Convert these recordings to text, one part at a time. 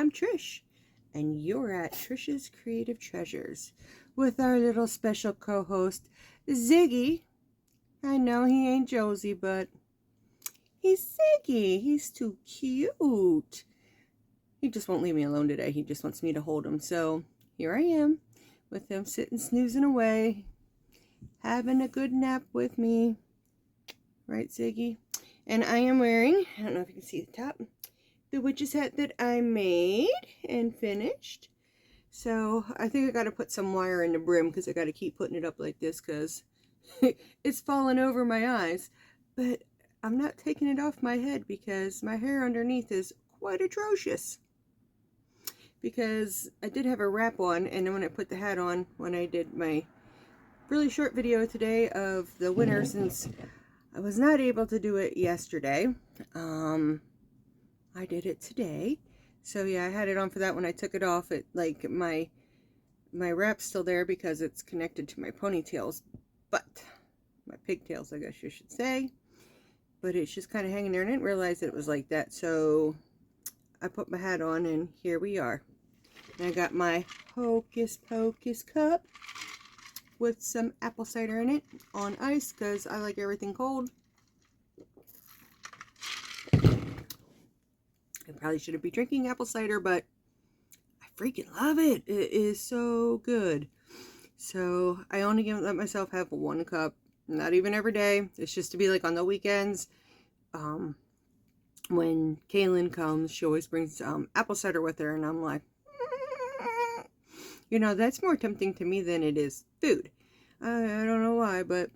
I'm Trish, and you're at Trish's Creative Treasures with our little special co-host, Ziggy. I know he ain't Josie, but he's Ziggy. He's too cute. He just won't leave me alone today. He just wants me to hold him. So here I am with him sitting snoozing away, having a good nap with me. Right, Ziggy? And I am wearing, I don't know if you can see the top, the witch's hat that I made and finished. So I think I got to put some wire in the brim because I got to keep putting it up like this because it's falling over my eyes. But I'm not taking it off my head because my hair underneath is quite atrocious. Because I did have a wrap on, and then when I put the hat on, when I did my really short video today of the winter, since I was not able to do it yesterday, I did it today. So yeah, I had it on for that. When I took it off, it like my wrap's still there because it's connected to my ponytails, but my pigtails, I guess you should say. But it's just kind of hanging there, and I didn't realize that it was like that. So I put my hat on, and here we are. And I got my Hocus Pocus cup with some apple cider in it on ice because I like everything cold. I probably shouldn't be drinking apple cider, but I freaking love it. It is so good. So I only let myself have one cup, not even every day. It's just to be like on the weekends. When Kaylin comes, she always brings apple cider with her, and I'm like, you know, that's more tempting to me than it is food. I don't know why, but,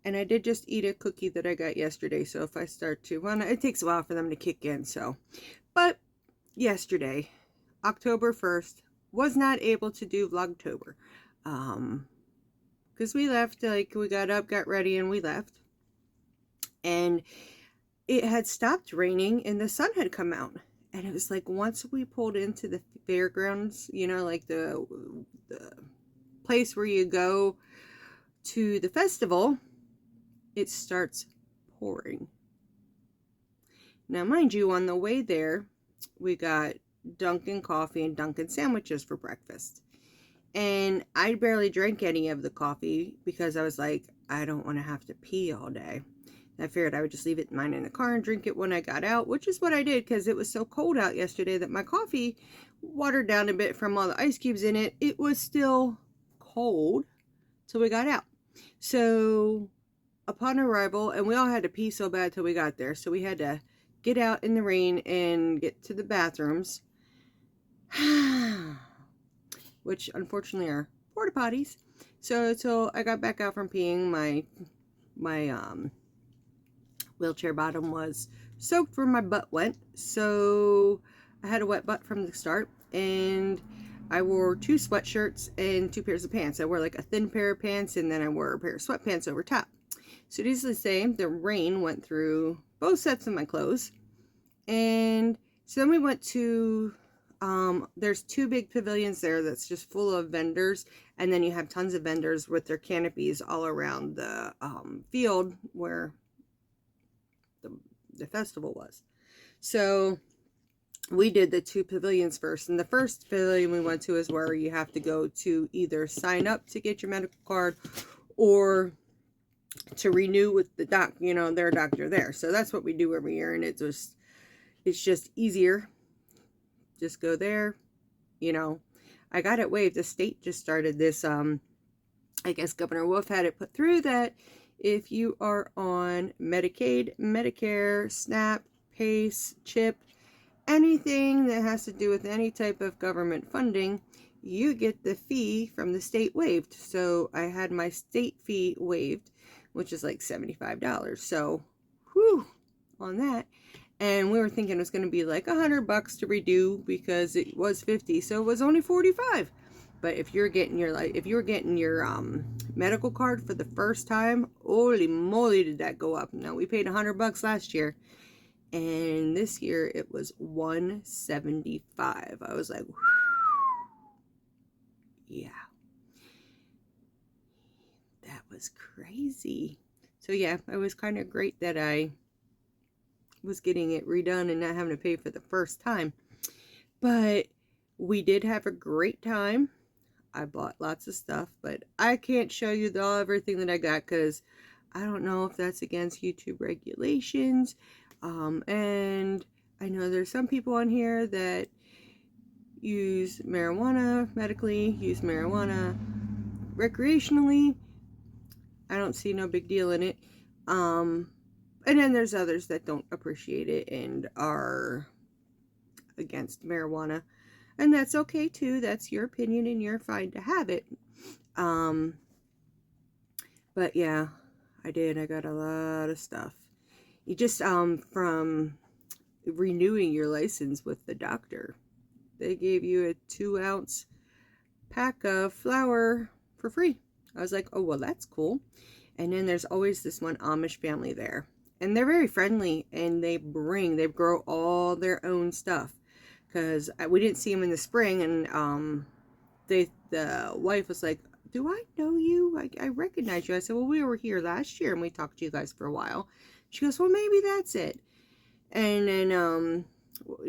and I did just eat a cookie that I got yesterday, so if I start to, well, it takes a while for them to kick in, so, but yesterday, October 1st, was not able to do Vlogtober, because we left, like, we got up, got ready, and we left, and it had stopped raining, and the sun had come out. And it was like once we pulled into the fairgrounds, you know, like the place where you go to the festival, it starts pouring. Now, mind you, on the way there, we got Dunkin' coffee and Dunkin' sandwiches for breakfast. And I barely drank any of the coffee because I was like, I don't want to have to pee all day. I figured I would just leave mine in the car and drink it when I got out, which is what I did because it was so cold out yesterday that my coffee watered down a bit from all the ice cubes in it. It was still cold till we got out. So upon arrival, and we all had to pee so bad till we got there, so we had to get out in the rain and get to the bathrooms, which unfortunately are porta potties. So I got back out from peeing, my wheelchair bottom was soaked where my butt went, so I had a wet butt from the start, and I wore 2 sweatshirts and 2 pairs of pants. I wore like a thin pair of pants, and then I wore a pair of sweatpants over top. So needless to say, the rain went through both sets of my clothes, and so then we went to, there's 2 big pavilions there that's just full of vendors, and then you have tons of vendors with their canopies all around the field where the festival was. So we did the 2 pavilions first, and the first pavilion we went to is where you have to go to either sign up to get your medical card or to renew with the their doctor there. So that's what we do every year, and it's just easier. Just go there, you know. I got it waived. The state just started this, I guess Governor Wolf had it put through that if you are on Medicaid, Medicare, SNAP, PACE, CHIP, anything that has to do with any type of government funding, you get the fee from the state waived. So I had my state fee waived, which is like $75. So, whew, on that. And we were thinking it was going to be like $100 to redo because it was 50, so it was only 45. But if you're getting your medical card for the first time, holy moly, did that go up? No, we paid $100 last year, and this year it was $175. I was like, yeah, that was crazy. So yeah, it was kind of great that I was getting it redone and not having to pay for the first time. But we did have a great time. I bought lots of stuff, but I can't show you everything that I got because I don't know if that's against YouTube regulations. And I know there's some people on here that use marijuana medically, use marijuana recreationally. I don't see no big deal in it. And then there's others that don't appreciate it and are against marijuana. And that's okay too. That's your opinion and you're fine to have it. But yeah, I did. I got a lot of stuff. You just, from renewing your license with the doctor, they gave you a 2-ounce pack of flour for free. I was like, oh, well, that's cool. And then there's always this one Amish family there. And they're very friendly, and they grow all their own stuff. Because we didn't see them in the spring, and the wife was like, do I know you? I recognize you. I said, well, we were here last year, and we talked to you guys for a while. She goes, well, maybe that's it. And then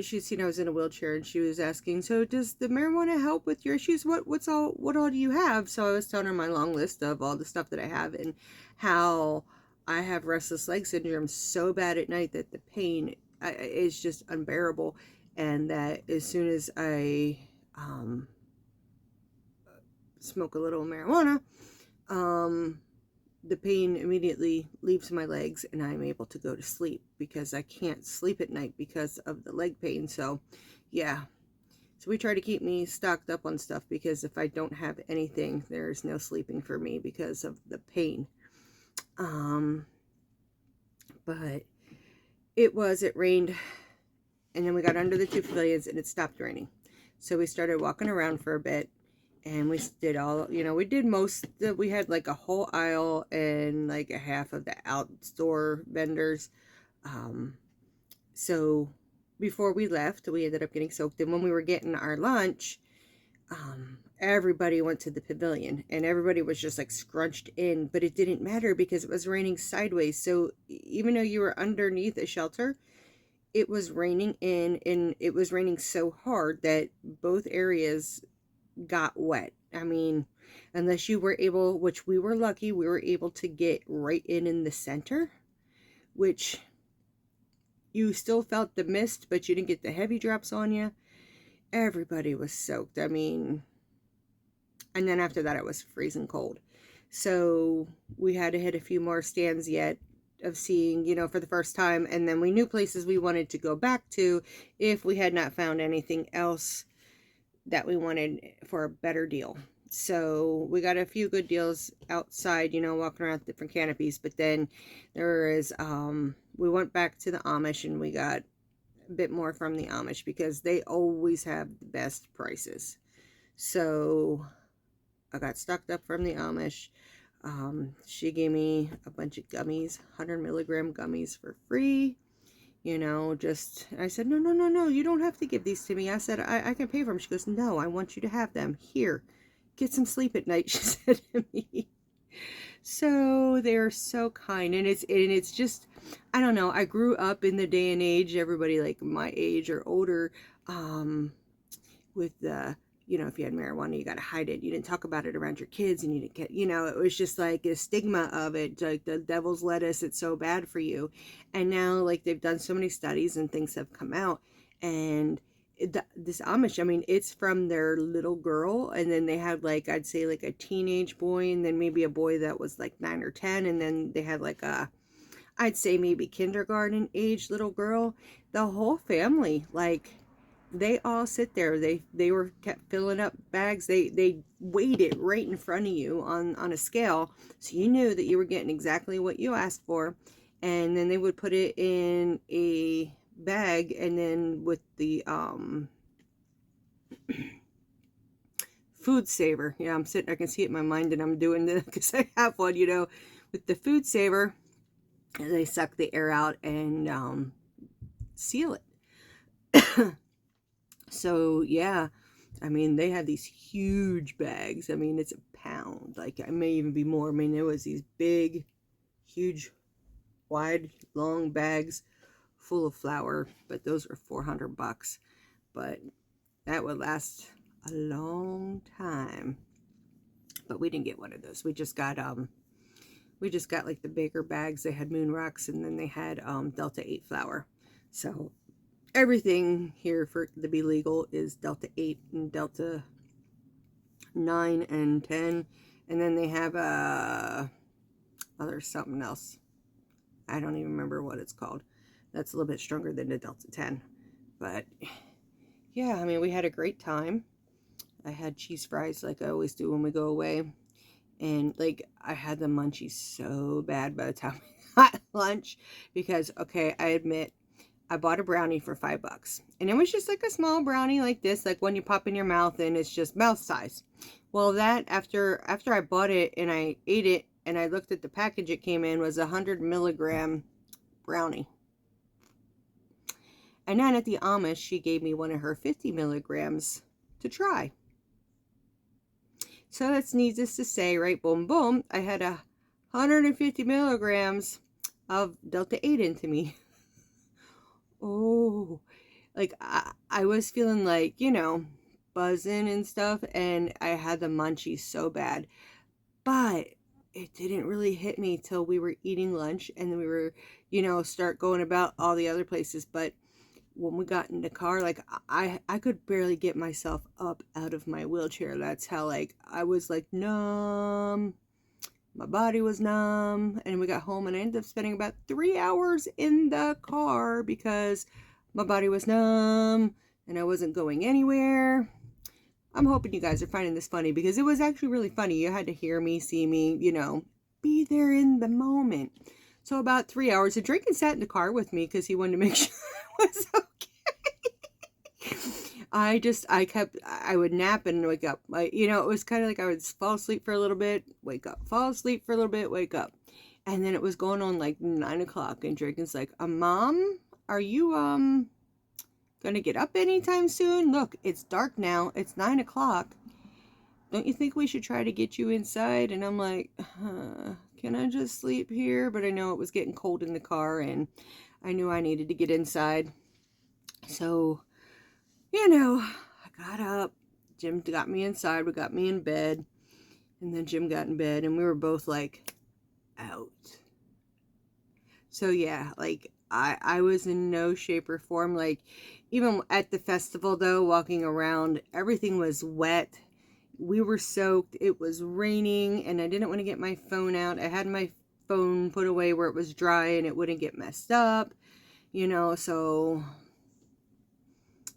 she'd seen I was in a wheelchair, and she was asking, so does the marijuana help with your issues? What all do you have? So I was telling her my long list of all the stuff that I have, and how I have restless leg syndrome so bad at night that the pain is just unbearable, and that as soon as I smoke a little marijuana, the pain immediately leaves my legs and I'm able to go to sleep, because I can't sleep at night because of the leg pain. So yeah, so we try to keep me stocked up on stuff, because if I don't have anything, there's no sleeping for me because of the pain. But it rained, and then we got under the 2 pavilions and it stopped raining. So we started walking around for a bit. And we did all, we did most, we had like a whole aisle and like a half of the outdoor vendors. So before we left, we ended up getting soaked. And when we were getting our lunch, everybody went to the pavilion, and everybody was just like scrunched in, but it didn't matter because it was raining sideways. So even though you were underneath a shelter, it was raining in, and it was raining so hard that both areas got wet. I mean, unless you were able, which we were lucky, we were able to get right in the center, which you still felt the mist, but you didn't get the heavy drops on you. Everybody was soaked. I mean, and then after that it was freezing cold. So we had to hit a few more stands yet of seeing, for the first time, and then we knew places we wanted to go back to if we had not found anything else that we wanted for a better deal. So we got a few good deals outside, walking around different canopies. But then there is, we went back to the Amish, and we got a bit more from the Amish because they always have the best prices. So I got stocked up from the Amish. She gave me a bunch of gummies, 100 milligram gummies for free. I said, no, you don't have to give these to me. I said, I can pay for them. She goes, no, I want you to have them. Here, get some sleep at night, she said to me. So they're so kind. And it's just, I don't know, I grew up in the day and age, everybody like my age or older, with the, if you had marijuana, you got to hide it. You didn't talk about it around your kids, and you didn't get, it was just like a stigma of it, like the devil's lettuce, it's so bad for you. And now, like, they've done so many studies and things have come out, and this Amish, I mean, it's from their little girl, and then they had, like, I'd say like a teenage boy, and then maybe a boy that was like 9 or 10, and then they had like I'd say maybe kindergarten age little girl. The whole family, like, they all sit there. They were kept filling up bags. They weighed it right in front of you on a scale, so you knew that you were getting exactly what you asked for. And then they would put it in a bag, and then with the food saver, yeah, I can see it in my mind, and I'm doing this because I have one, with the food saver, they suck the air out and seal it. So yeah, I mean, they had these huge bags. I mean, it's a pound, like, it may even be more. I mean, there was these big, huge, wide, long bags full of flour, but those were $400. But That would last a long time. But we didn't get one of those. We just got like the bigger bags. They had moon rocks, and then they had Delta 8 flour. So everything here for to be legal is Delta 8 and Delta 9 and 10. And then they have there's something else. I don't even remember what it's called. That's a little bit stronger than the Delta 10. But yeah, I mean, we had a great time. I had cheese fries like I always do when we go away. And like, I had the munchies so bad by the time we got lunch. Because, okay, I admit, I bought a brownie for $5. And it was just like a small brownie like this, like one you pop in your mouth and it's just mouth size. Well, that, after I bought it and I ate it and I looked at the package it came in, was a 100-milligram brownie. And then at the Amish, she gave me one of her 50 milligrams to try. So that's needless to say, right? Boom, boom. I had 150 milligrams of Delta 8 into me. Oh, like I was feeling like, you know, buzzing and stuff. And I had the munchies so bad. But it didn't really hit me till we were eating lunch. And then we were, you know, start going about all the other places. But when we got in the car, like I could barely get myself up out of my wheelchair. That's how, like, I was like numb. My body was numb. And we got home and I ended up spending about 3 hours in the car because my body was numb and I wasn't going anywhere. I'm hoping you guys are finding this funny because it was actually really funny. You had to hear me, see me, you know, be there in the moment. So about 3 hours, the Drinking sat in the car with me because he wanted to make sure it was okay. I would nap and wake up. You know, it was kind of like I would fall asleep for a little bit, wake up, fall asleep for a little bit, wake up. And then it was going on like 9 o'clock and Drinkin's like, Mom, are you, gonna get up anytime soon? Look, it's dark now. It's 9 o'clock. Don't you think we should try to get you inside? And I'm like, can I just sleep here? But I know it was getting cold in the car and I knew I needed to get inside. So, you know, I got up. Jim got me inside. We got me in bed. And then Jim got in bed and we were both like out. So yeah, like I was in no shape or form. Like even at the festival though, walking around, everything was wet. We were soaked. It was raining and I didn't want to get my phone out. I had my phone put away where it was dry and it wouldn't get messed up, you know, so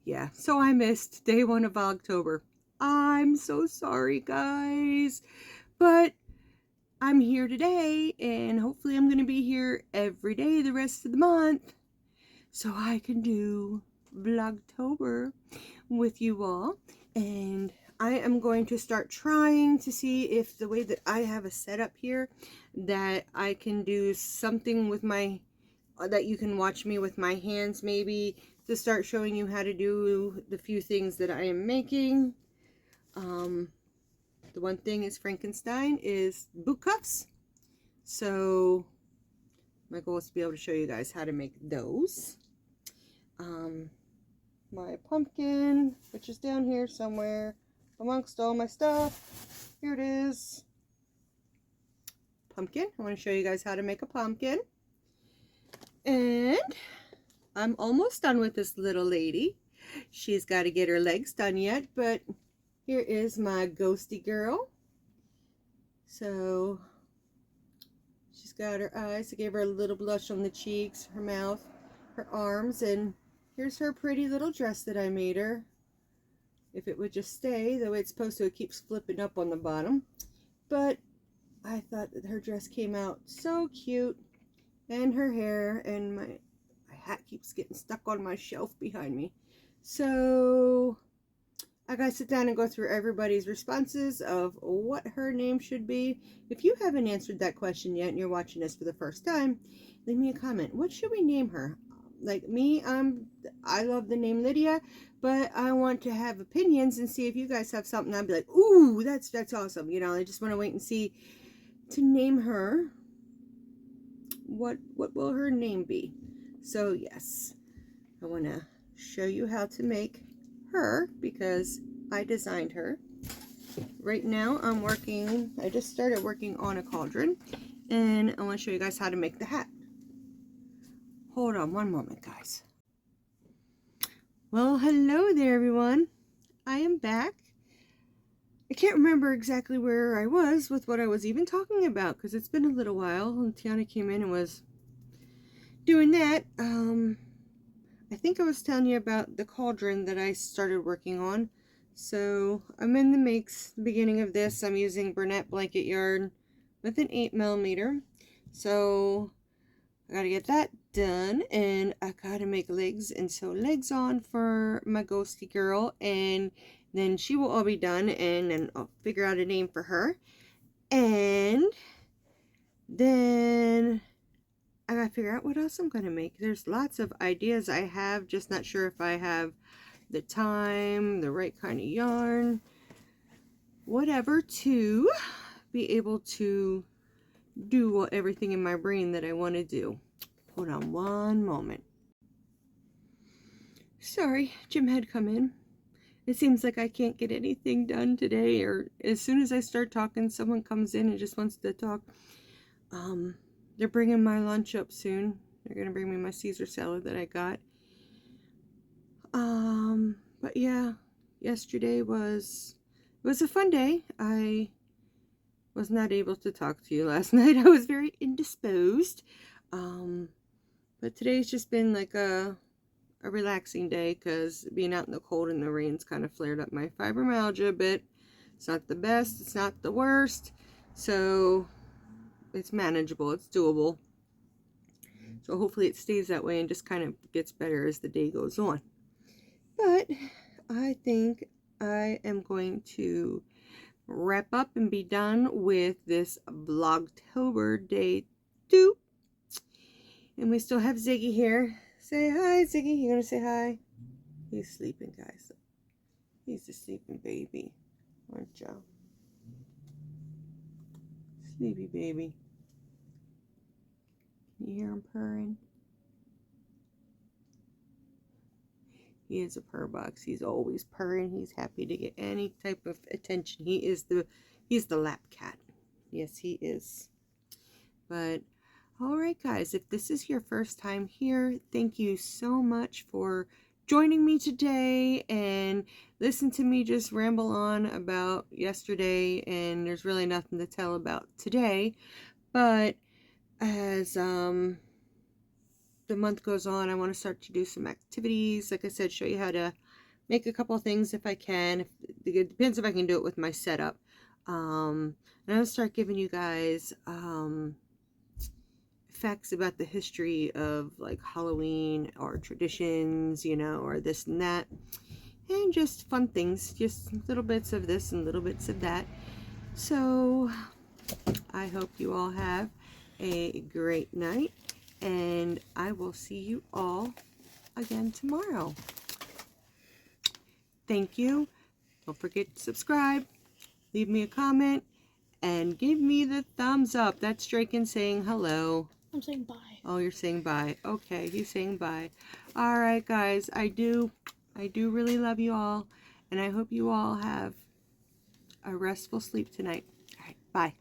yeah. So I missed day 1 of October. I'm so sorry, guys. But I'm here today and hopefully I'm going to be here every day the rest of the month so I can do Vlogtober with you all. And I am going to start trying to see if the way that I have a setup here that I can do something with my, that you can watch me with my hands maybe, to start showing you how to do the few things that I am making. The one thing is Frankenstein is boot cuffs. So my goal is to be able to show you guys how to make those. My pumpkin, which is down here somewhere amongst all my stuff. Here it is. Pumpkin. I want to show you guys how to make a pumpkin. And I'm almost done with this little lady. She's got to get her legs done yet, but here is my ghosty girl. So she's got her eyes. I gave her a little blush on the cheeks, her mouth, her arms, and here's her pretty little dress that I made her. If it would just stay the way it's supposed to, it keeps flipping up on the bottom. But I thought that her dress came out so cute. And her hair, and my hat keeps getting stuck on my shelf behind me. So I gotta sit down and go through everybody's responses of what her name should be. If you haven't answered that question yet and you're watching this for the first time, leave me a comment. What should we name her? Like me, I love the name Lydia, but I want to have opinions and see if you guys have something. I'd be like, ooh, that's awesome. You know, I just want to wait and see to name her. What will her name be? So yes, I want to show you how to make her because I designed her. Right now I just started working on a cauldron, and I want to show you guys how to make the hat. Hold on one moment, guys. Well, hello there, everyone. I am back. I can't remember exactly where I was with what I was even talking about because it's been a little while, and Tiana came in and was doing that. I think I was telling you about the cauldron that I started working on. So I'm in the beginning of this. I'm using Bernette blanket yarn with an 8mm. So I gotta get that done, and I gotta make legs and sew legs on for my ghosty girl, and then she will all be done, and then I'll figure out a name for her. And then I gotta figure out what else I'm gonna make. There's lots of ideas I have, just not sure if I have the time, the right kind of yarn, whatever, to be able to do everything in my brain that I want to do. Hold on one moment. Sorry, Jim had come in. It seems like I can't get anything done today, or as soon as I start talking, someone comes in and just wants to talk. They're bringing my lunch up soon. They're gonna bring me my Caesar salad that I got. But yeah, yesterday was a fun day. I was not able to talk to you last night. I was very indisposed. But today's just been like a relaxing day because being out in the cold and the rain's kind of flared up my fibromyalgia a bit. It's not the best, it's not the worst, so it's manageable, it's doable. So hopefully it stays that way and just kind of gets better as the day goes on. But I think I am going to wrap up and be done with this Vlogtober Day 2. And we still have Ziggy here. Say hi, Ziggy. You gonna say hi? He's sleeping, guys. He's a sleeping baby, aren't you? Sleepy baby. Can you hear him purring? He is a purr box. He's always purring. He's happy to get any type of attention. He's the lap cat. Yes, he is. But all right, guys, if this is your first time here, thank you so much for joining me today and listen to me just ramble on about yesterday, and there's really nothing to tell about today. But as the month goes on, I want to start to do some activities. Like I said, show you how to make a couple things if I can. It depends if I can do it with my setup. And I'll start giving you guys facts about the history of like Halloween or traditions, you know, or this and that. And just fun things, just little bits of this and little bits of that. So I hope you all have a great night, and I will see you all again tomorrow. Thank you. Don't forget to subscribe, leave me a comment, and give me the thumbs up. That's Draken saying hello. I'm saying bye. Oh, you're saying bye. Okay, he's saying bye. All right, guys. I do really love you all, and I hope you all have a restful sleep tonight. All right, bye.